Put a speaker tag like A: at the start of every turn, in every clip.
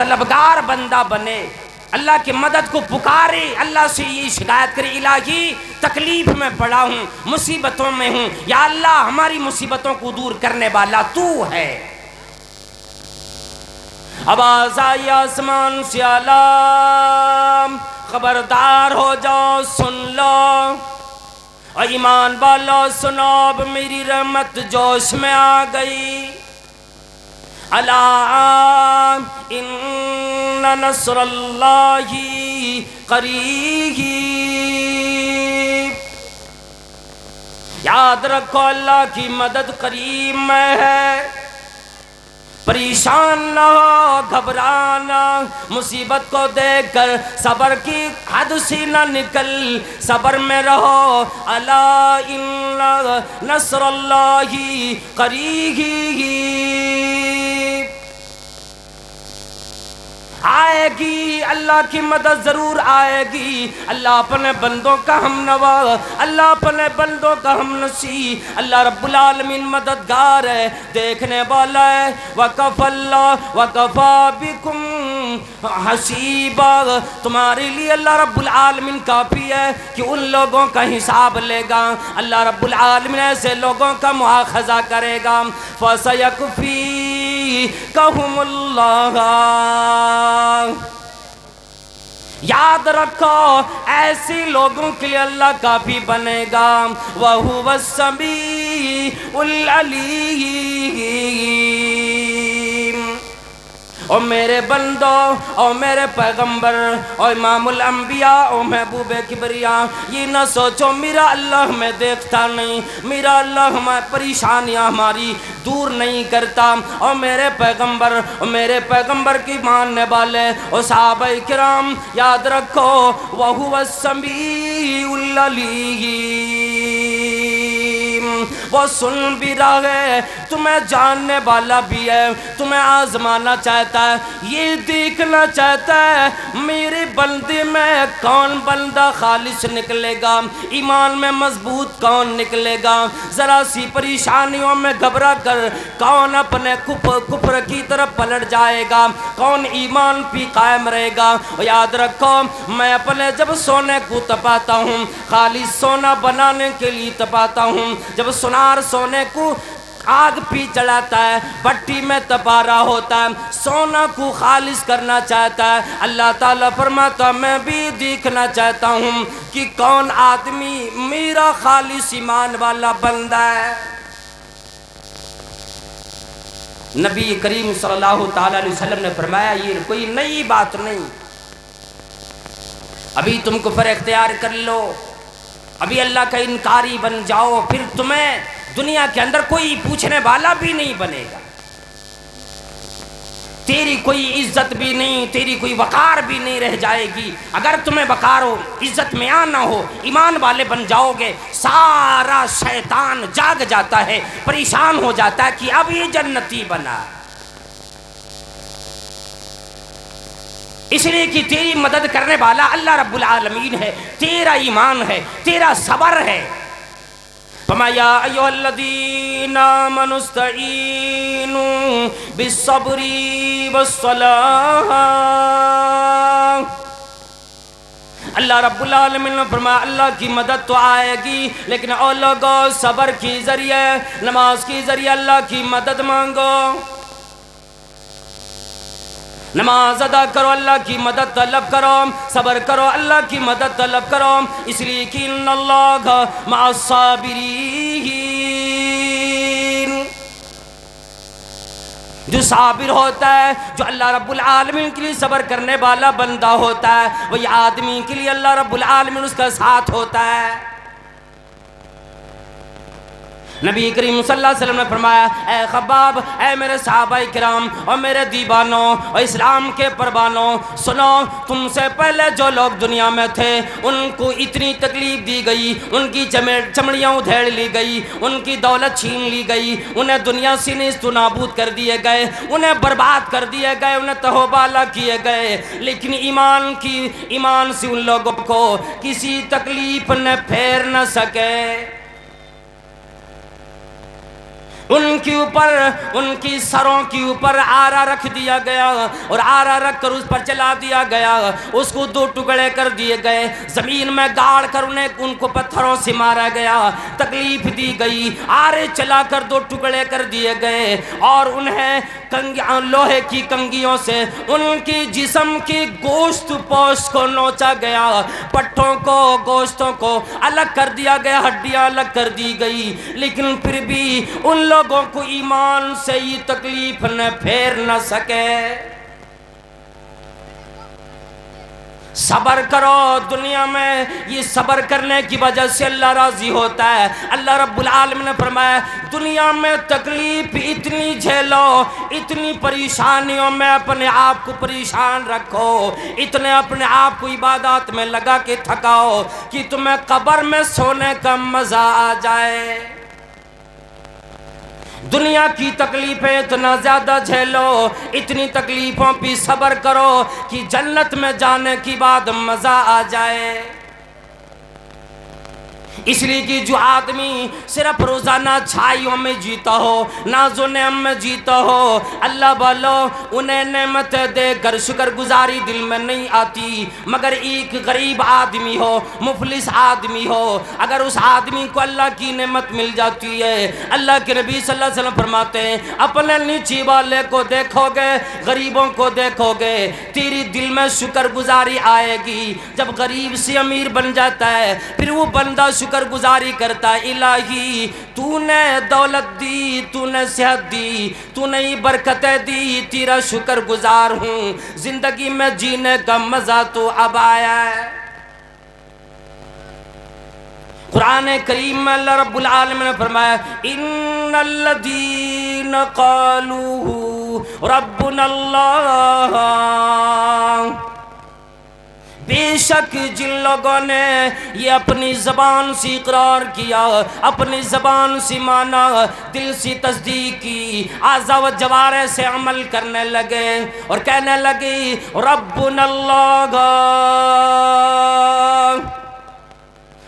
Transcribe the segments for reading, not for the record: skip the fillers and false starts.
A: طلبگار بندہ بنے، اللہ کی مدد کو پکارے، اللہ سے یہ شکایت کرے الہی تکلیف میں پڑا ہوں، مصیبتوں میں ہوں، یا اللہ ہماری مصیبتوں کو دور کرنے والا تو ہے۔ آواز آئی آسمان سے اعلیٰ، خبردار ہو جاؤ سن لو، اور ایمان والو سنو، اب میری رحمت جوش میں آ گئی۔ الا ان نصر اللہ قریب، یاد رکھو اللہ کی مدد قریب میں ہے۔ پریشان نہ ہو، گھبرانا، مصیبت کو دیکھ کر صبر کی حد سے نہ نکل، صبر میں رہو۔ الا ان نصر اللہ قریب، آئے گی اللہ کی مدد ضرور آئے گی۔ اللہ اپنے بندوں کا ہم نوا، اللہ اپنے بندوں کا ہم نصیح، اللہ رب العالمین مددگار ہے، دیکھنے والا ہے۔ وَكَفَى اللَّهُ وَكَفَى بِكُمْ حَسِيبًا، تمہارے لیے اللہ رب العالمین کافی ہے کہ ان لوگوں کا حساب لے گا، اللہ رب العالمین ایسے لوگوں کا مؤاخذہ کرے گا۔ فَسَيَكْفِيكَهُمُ اللَّهُ، یاد رکھو ایسی لوگوں کے لیے اللہ کافی بنے گا۔ وَهُوَ السَّمِيعُ الْعَلِيمُ، اور میرے بندو، اور میرے پیغمبر، اور امام الانبیاء، اور محبوب کبریا، یہ نہ سوچو میرا اللہ ہمیں دیکھتا نہیں، میرا اللہ ہماری پریشانیاں ہماری دور نہیں کرتا۔ اور میرے پیغمبر کی ماننے والے اور صحابہ کرام، یاد رکھو وَهُوَ السَّمِيعُ الْعَلِيمُ، وہ سن بھی رہا ہے، تمہیں جاننے والا بھی ہے، تمہیں آزمانا چاہتا ہے، یہ دیکھنا چاہتا ہے میرے بندے میں کون بندہ خالص نکلے گا، ایمان میں مضبوط کون نکلے گا، ذرا سی پریشانیوں میں گھبرا کر کون اپنے کفر کی طرف پلٹ جائے گا، کون ایمان پہ قائم رہے گا۔ اور یاد رکھو میں اپنے جب سونے کو تپاتا ہوں، خالص سونا بنانے کے لیے تپاتا ہوں، جب سونار سونے کو آگ پی چڑھاتا ہے، بٹی میں تپا رہا ہوتا ہے، سونا کو خالص کرنا چاہتا ہے، اللہ تعالیٰ فرماتا میں بھی دیکھنا چاہتا ہوں کہ کون آدمی میرا خالص ایمان والا بندہ ہے۔ نبی کریم صلی اللہ تعالیٰ علیہ وسلم نے فرمایا یہ کوئی نئی بات نہیں، ابھی تم کفر اختیار کر لو، ابھی اللہ کا انکاری بن جاؤ، پھر تمہیں دنیا کے اندر کوئی پوچھنے والا بھی نہیں بنے گا، تیری کوئی عزت بھی نہیں، تیری کوئی وقار بھی نہیں رہ جائے گی۔ اگر تمہیں وقار ہو، عزت میں آنا ہو، ایمان والے بن جاؤ گے، سارا شیطان جاگ جاتا ہے، پریشان ہو جاتا ہے کہ اب یہ جنتی بنا، اس لیے کہ تیری مدد کرنے والا اللہ رب العالمین ہے، تیرا ایمان ہے، تیرا صبر ہے۔ فَمَا يَا أَيُّهَا الَّذِينَ آمَنُوا اسْتَعِينُوا بِالصَّبْرِ وَالصَّلَاةِ، اللہ رب العالمین نے فرمایا اللہ کی مدد تو آئے گی، لیکن او لوگو صبر کی ذریعے، نماز کی ذریعے اللہ کی مدد مانگو، نماز ادا کرو، اللہ کی مدد طلب کرو، صبر کرو، اللہ کی مدد طلب کرو، اس لیے کہ ان اللہ مع الصابرین، جو صابر ہوتا ہے، جو اللہ رب العالمین کے لیے صبر کرنے والا بندہ ہوتا ہے، وہی آدمی کے لیے اللہ رب العالمین اس کا ساتھ ہوتا ہے۔ نبی کریم صلی اللہ علیہ وسلم نے فرمایا اے خباب، اے میرے صحابہ کرام اور میرے دیوانوں اور اسلام کے پروانوں، سنو تم سے پہلے جو لوگ دنیا میں تھے ان کو اتنی تکلیف دی گئی، ان کی چمڑیاں ادھیڑ لی گئی، ان کی دولت چھین لی گئی، انہیں دنیا سے نیست و نابود کر دیے گئے، انہیں برباد کر دیے گئے، انہیں تہوبالا کیے گئے، لیکن ایمان سے ان لوگوں کو کسی تکلیف نے پھیر نہ سکے۔ ان کے اوپر ان کی سروں کے اوپر آرا رکھ دیا گیا اور آرا رکھ کر اس پر چلا دیا گیا، اس کو دو ٹکڑے کر دیے گئے، زمین میں گاڑ کر ان کو پتھروں سے مارا گیا، تکلیف دی گئی، آرے چلا کر دو ٹکڑے کر دیے گئے اور انہیں لوہے کی کنگھیوں سے ان کی جسم کی گوشت پوش کو نوچا گیا، پٹھوں کو گوشتوں کو الگ کر دیا گیا، ہڈیاں الگ کر دی گئی، لیکن پھر بھی ان لوگوں کو ایمان سے یہ تکلیف نہ پھیر نہ سکے۔ صبر کرو، دنیا میں یہ صبر کرنے کی وجہ سے اللہ راضی ہوتا ہے۔ اللہ رب العالمین نے فرمایا دنیا میں تکلیف اتنی جھیلو، اتنی پریشانیوں میں اپنے آپ کو پریشان رکھو، اتنے اپنے آپ کو عبادات میں لگا کے تھکاؤ کہ تمہیں قبر میں سونے کا مزہ آ جائے۔ دنیا کی تکلیفیں اتنا زیادہ جھیلو، اتنی تکلیفوں پہ صبر کرو کہ جنت میں جانے کی بعد مزہ آ جائے۔ اس لیے کہ جو آدمی صرف روزانہ چھائیوں میں جیتا ہو، ناز و نعم میں جیتا ہو، اللہ والو انہیں نعمتیں دے کر شکر گزاری دل میں نہیں آتی، مگر ایک غریب آدمی ہو، مفلس آدمی ہو، اگر اس آدمی کو اللہ کی نعمت مل جاتی ہے، اللہ کے نبی صلی اللہ علیہ وسلم فرماتے ہیں اپنے نیچے والے کو دیکھو گے، غریبوں کو دیکھو گے، تیری دل میں شکر گزاری آئے گی۔ جب غریب سے امیر بن جاتا ہے پھر وہ بندہ شکر گزاری کرتا ہے، الہی تو نے دولت دی، تو نے صحت دی، تو نے برکتیں دی، تیرا شکر گزار ہوں، زندگی میں جینے کا مزہ تو اب آیا ہے۔ قرآن کریم میں اللہ رب العالمین نے فرمایا ان الذین قالوا ربنا اللہ، بے شک جن لوگوں نے یہ اپنی زبان سے اقرار کیا، اپنی زبان سے مانا، دل سے تصدیق کی، اعضاء و جوارح سے عمل کرنے لگے اور کہنے لگے ربنا اللہ،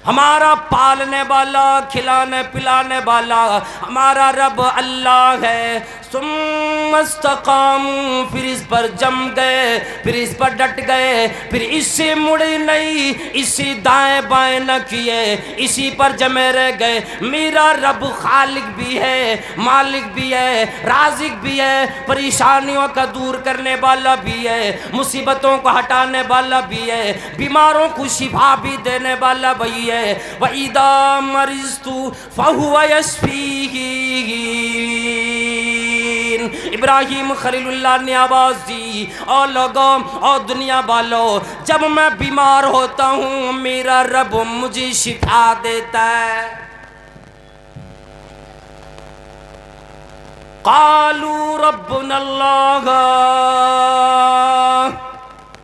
A: ہمارا پالنے والا، کھلانے پلانے والا ہمارا رب اللہ ہے، ثم استقاموا، پھر اس پر جم گئے، پھر اس پر ڈٹ گئے، پھر اس سے مڑے نہیں، اسی دائیں بائیں نہ کیے، اسی پر جمے رہ گئے۔ میرا رب خالق بھی ہے، مالک بھی ہے، رازق بھی ہے، پریشانیوں کا دور کرنے والا بھی ہے، مصیبتوں کو ہٹانے والا بھی ہے، بیماروں کو شفا بھی دینے والا بھی ہے۔ وَإِذَا مَرِضْتُ فَهُوَ يَشْفِينِ۔ ابراہیم خلیل اللہ نے آواز دی اور لوگوں اور دنیا والوں، جب میں بیمار ہوتا ہوں میرا رب مجھے شفا دیتا ہے۔ قالوا ربنا اللہ،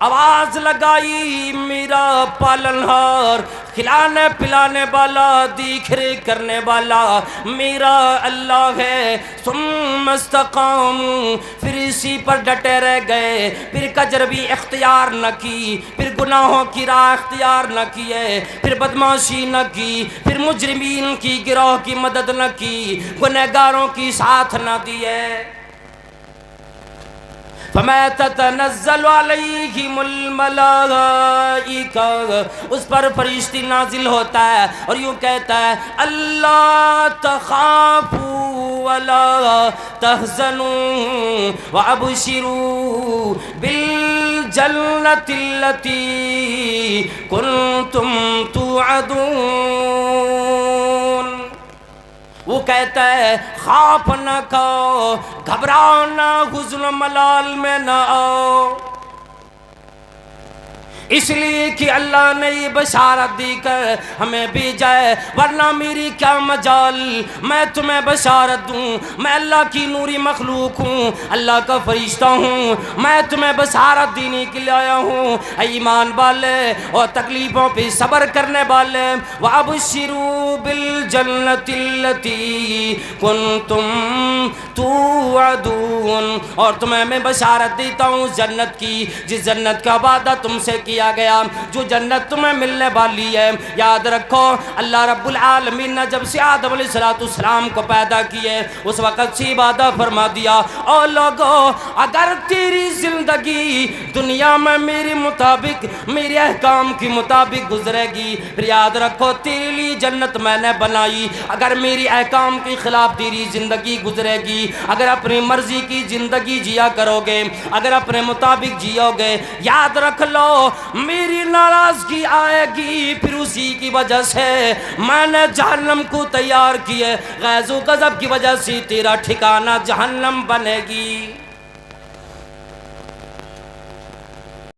A: آواز لگائی میرا پالنہار، کھلانے پلانے والا، دیکھ ریکھ کرنے والا میرا اللہ ہے۔ ثم استقاموا، پھر اسی پر ڈٹے رہ گئے، پھر کجر بھی اختیار نہ کی، پھر گناہوں کی راہ اختیار نہ کیے، پھر بدماشی نہ کی، پھر مجرمین کی گروہ کی مدد نہ کی، گنہگاروں کی ساتھ نہ دیے۔ فَمَا تَتَنَزَّلُ عَلَيْهِمُ الْمَلَائِكَةُ، اس پر فرشتی نازل ہوتا ہے اور یوں کہتا ہے اللہ تخافوا ولا تحزنوا وابشروا بالجنة التي كنتم توعدون۔ وہ کہتا ہے خوف نہ کھاؤ، گھبراؤ نہ، حزن و ملال میں نہ آؤ، اس لیے کہ اللہ نے یہ بشارت دی کر ہمیں بھیجا ہے، ورنہ میری کیا مجال میں تمہیں بشارت دوں، میں اللہ کی نوری مخلوق ہوں، اللہ کا فرشتہ ہوں، میں تمہیں بشارت دینے کے لیے آیا ہوں۔ اے ایمان والے اور تکلیفوں پہ صبر کرنے والے، وَأَبْشِرُوا بِالْجَنَّةِ الَّتِي كُنْتُمْ تُوعَدُونَ، اور تمہیں میں بشارت دیتا ہوں جنت کی، جس جنت کا وعدہ تم سے کیا کیا گیا جو جنت تمہیں ملنے والی ہے. یاد رکھو اللہ رب العالمین نے جب سے آدم علیہ السلام کو پیدا کیے اس وقت سے وعدہ فرما دیا او لوگو اگر تیری زندگی دنیا میں میرے مطابق میرے احکام کے مطابق گزرے گی پھر یاد رکھو تیرے لیے جنت میں نے بنائی. اگر میری احکام کے خلاف تیری زندگی گزرے گی اگر اپنی مرضی کی زندگی جیا کرو گے اگر اپنے مطابق جیو گے یاد رکھ لو میری ناراضگی آئے گی پھر اسی کی وجہ سے میں نے جہنم کو تیار کیے غیظ و غضب کی وجہ سے تیرا ٹھکانہ جہنم بنے گی.